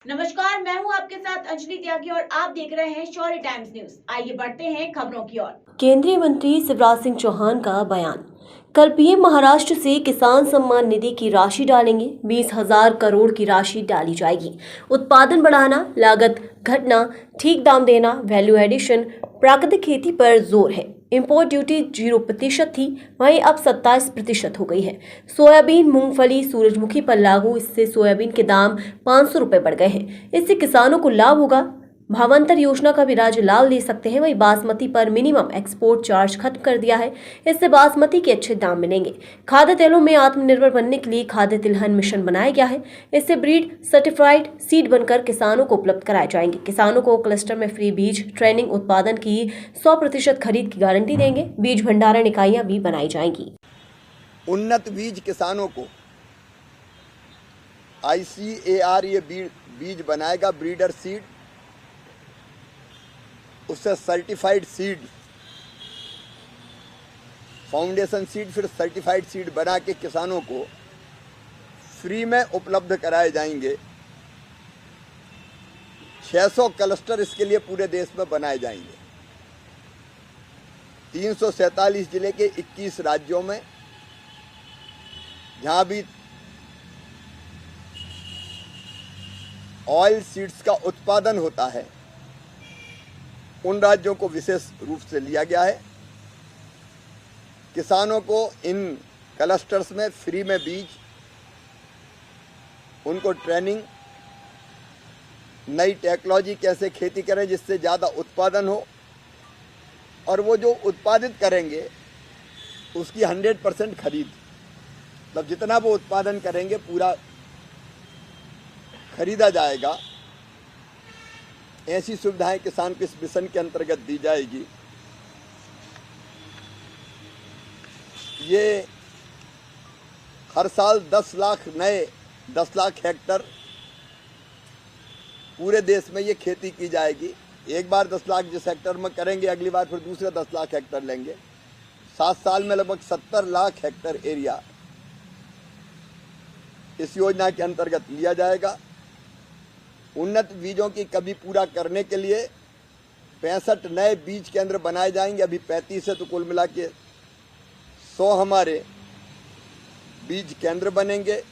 नमस्कार, मैं हूं आपके साथ अंजलि त्यागी और आप देख रहे हैं शौर्य टाइम्स न्यूज। आइए बढ़ते हैं खबरों की ओर। केंद्रीय मंत्री शिवराज सिंह चौहान का बयान। कल पीएम महाराष्ट्र से किसान सम्मान निधि की राशि डालेंगे। 20,000 करोड़ की राशि डाली जाएगी। उत्पादन बढ़ाना, लागत घटना, ठीक दाम देना, वैल्यू एडिशन, प्राकृतिक खेती पर जोर है। इंपोर्ट ड्यूटी 0% थी, वहीं अब 27% हो गई है। सोयाबीन, मूंगफली, सूरजमुखी पर लागू, इससे सोयाबीन के दाम 500 रुपए बढ़ गए हैं। इससे किसानों को लाभ होगा। भावांतर योजना का भी राज्य लाभ ले सकते हैं। वही बासमती पर मिनिमम एक्सपोर्ट चार्ज खत्म कर दिया है, इससे बासमती के अच्छे दाम मिलेंगे। खाद्य तेलों में आत्मनिर्भर बनने के लिए खाद्य तिलहन मिशन बनाया गया है। इससे ब्रीड सर्टिफाइड सीड बनकर किसानों को उपलब्ध कराए जाएंगे। किसानों को क्लस्टर में फ्री बीज, ट्रेनिंग, उत्पादन की 100% खरीद की गारंटी देंगे। बीज भंडारण इकाइयां भी बनाई जाएंगी। उन्नत बीज किसानों को ICAR ये बीज बनाएगा, ब्रीडर सीड, उससे सर्टिफाइड सीड, फाउंडेशन सीड, फिर सर्टिफाइड सीड बना के किसानों को फ्री में उपलब्ध कराए जाएंगे। 600 क्लस्टर इसके लिए पूरे देश में बनाए जाएंगे। 347 जिले के 21 राज्यों में, जहां भी ऑयल सीड्स का उत्पादन होता है, उन राज्यों को विशेष रूप से लिया गया है। किसानों को इन क्लस्टर्स में फ्री में बीज, उनको ट्रेनिंग, नई टेक्नोलॉजी कैसे खेती करें जिससे ज़्यादा उत्पादन हो, और वो जो उत्पादित करेंगे उसकी 100% खरीद, मतलब जितना वो उत्पादन करेंगे पूरा खरीदा जाएगा। ऐसी सुविधाएं किसान को इस मिशन के अंतर्गत दी जाएगी। ये हर साल 10 लाख हेक्टर पूरे देश में ये खेती की जाएगी। एक बार 10 लाख जिस हेक्टर में करेंगे, अगली बार फिर दूसरे 10 लाख हेक्टर लेंगे। 7 साल में लगभग 70 लाख हेक्टर एरिया इस योजना के अंतर्गत लिया जाएगा। उन्नत बीजों की कमी पूरा करने के लिए 65 नए बीज केंद्र बनाए जाएंगे। अभी 35 है, तो कुल मिला के 100 हमारे बीज केंद्र बनेंगे।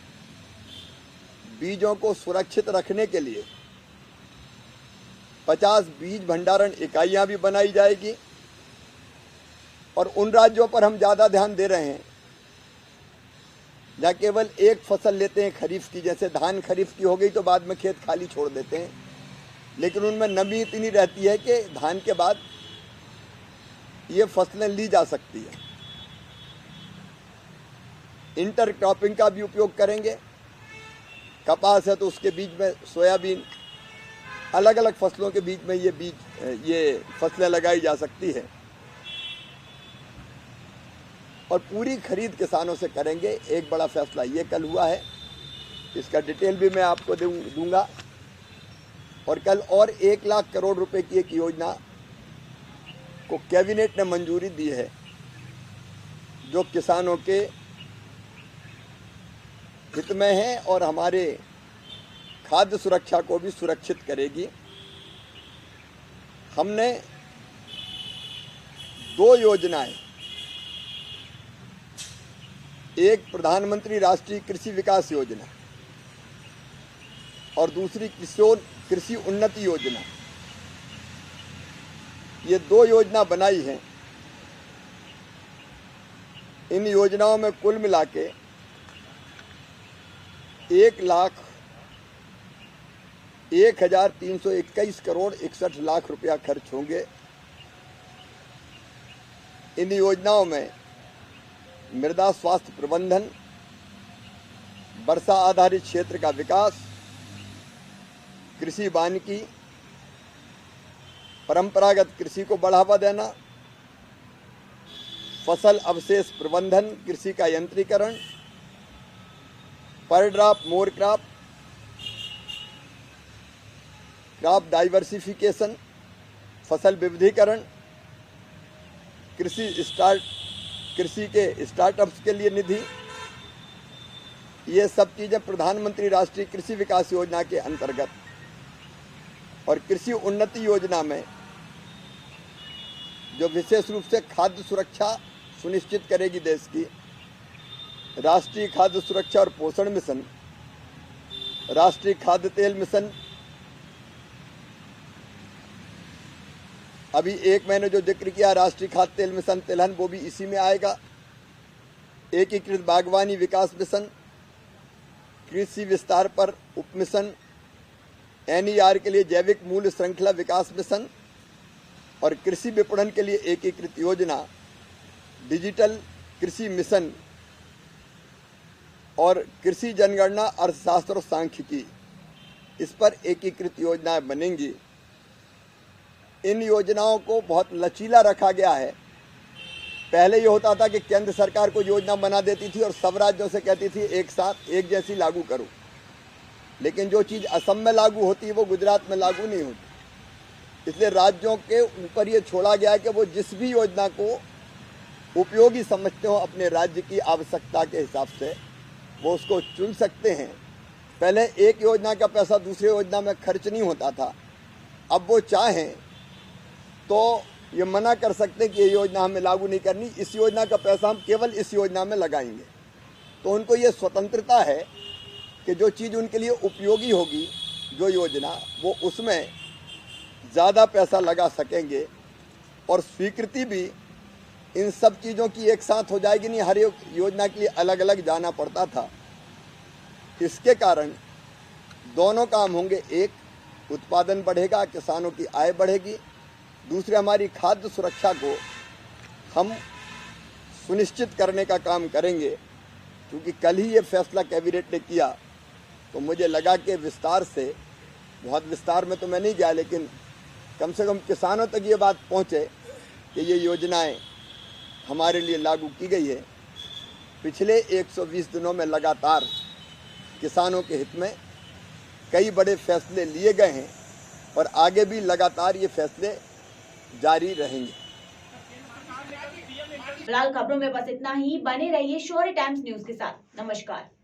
बीजों को सुरक्षित रखने के लिए 50 बीज भंडारण इकाइयां भी बनाई जाएगी। और उन राज्यों पर हम ज़्यादा ध्यान दे रहे हैं जहाँ केवल एक फसल लेते हैं खरीफ की, जैसे धान खरीफ की हो गई तो बाद में खेत खाली छोड़ देते हैं, लेकिन उनमें नमी इतनी रहती है कि धान के बाद ये फसलें ली जा सकती है। इंटर क्रॉपिंग का भी उपयोग करेंगे। कपास है तो उसके बीच में सोयाबीन, अलग अलग फसलों के बीच में ये फसलें लगाई जा सकती है। और पूरी खरीद किसानों से करेंगे। एक बड़ा फैसला ये कल हुआ है, इसका डिटेल भी मैं आपको दूंगा। और कल और 1 लाख करोड़ रुपए की एक योजना को कैबिनेट ने मंजूरी दी है, जो किसानों के हित में है और हमारे खाद्य सुरक्षा को भी सुरक्षित करेगी। हमने 2 योजनाएं, एक प्रधानमंत्री राष्ट्रीय कृषि विकास योजना और दूसरी कृषि उन्नति योजना, ये 2 योजना बनाई हैं। इन योजनाओं में कुल मिला के 1,0321 करोड़ 61 लाख रुपया खर्च होंगे। इन योजनाओं में मृदा स्वास्थ्य प्रबंधन, वर्षा आधारित क्षेत्र का विकास, कृषि वानिकी, परंपरागत कृषि को बढ़ावा देना, फसल अवशेष प्रबंधन, कृषि का यंत्रीकरण, पर drop more crop, crop diversification, फसल विविधीकरण, कृषि के स्टार्टअप्स के लिए निधि, ये सब चीज़ें प्रधानमंत्री राष्ट्रीय कृषि विकास योजना के अंतर्गत और कृषि उन्नति योजना में जो विशेष रूप से खाद्य सुरक्षा सुनिश्चित करेगी देश की, राष्ट्रीय खाद्य सुरक्षा और पोषण मिशन, राष्ट्रीय खाद्य तेल मिशन, अभी एक मैंने जो जिक्र किया राष्ट्रीय खाद्य तेल मिशन तिलहन, वो भी इसी में आएगा। एकीकृत बागवानी विकास मिशन, कृषि विस्तार पर उप मिशन, NER के लिए जैविक मूल्य श्रृंखला विकास मिशन और कृषि विपणन के लिए एकीकृत योजना, डिजिटल कृषि मिशन और कृषि जनगणना, अर्थशास्त्र और सांख्यिकी, इस पर एकीकृत योजनाएं बनेंगी। इन योजनाओं को बहुत लचीला रखा गया है। पहले ये होता था कि केंद्र सरकार को योजना बना देती थी और सब राज्यों से कहती थी एक साथ एक जैसी लागू करो, लेकिन जो चीज़ असम में लागू होती है वो गुजरात में लागू नहीं होती। इसलिए राज्यों के ऊपर ये छोड़ा गया है कि वो जिस भी योजना को उपयोगी समझते हो अपने राज्य की आवश्यकता के हिसाब से वो उसको चुन सकते हैं। पहले एक योजना का पैसा दूसरी योजना में खर्च नहीं होता था, अब वो चाहें तो ये मना कर सकते हैं कि ये योजना हमें लागू नहीं करनी, इस योजना का पैसा हम केवल इस योजना में लगाएंगे। तो उनको ये स्वतंत्रता है कि जो चीज़ उनके लिए उपयोगी होगी, जो योजना, वो उसमें ज़्यादा पैसा लगा सकेंगे और स्वीकृति भी इन सब चीज़ों की एक साथ हो जाएगी। नहीं, हर एक योजना के लिए अलग अलग जाना पड़ता था। इसके कारण दोनों काम होंगे, एक उत्पादन बढ़ेगा, किसानों की आय बढ़ेगी, दूसरे हमारी खाद्य सुरक्षा को हम सुनिश्चित करने का काम करेंगे। क्योंकि कल ही ये फैसला कैबिनेट ने किया तो मुझे लगा कि विस्तार से, बहुत विस्तार में तो मैं नहीं गया, लेकिन कम से कम किसानों तक ये बात पहुँचे कि ये योजनाएं हमारे लिए लागू की गई है। पिछले 120 दिनों में लगातार किसानों के हित में कई बड़े फैसले लिए गए हैं और आगे भी लगातार ये फैसले जारी रहेंगे। फिलहाल खबरों में बस इतना ही। बने रहिए शौर्य टाइम्स न्यूज के साथ। नमस्कार।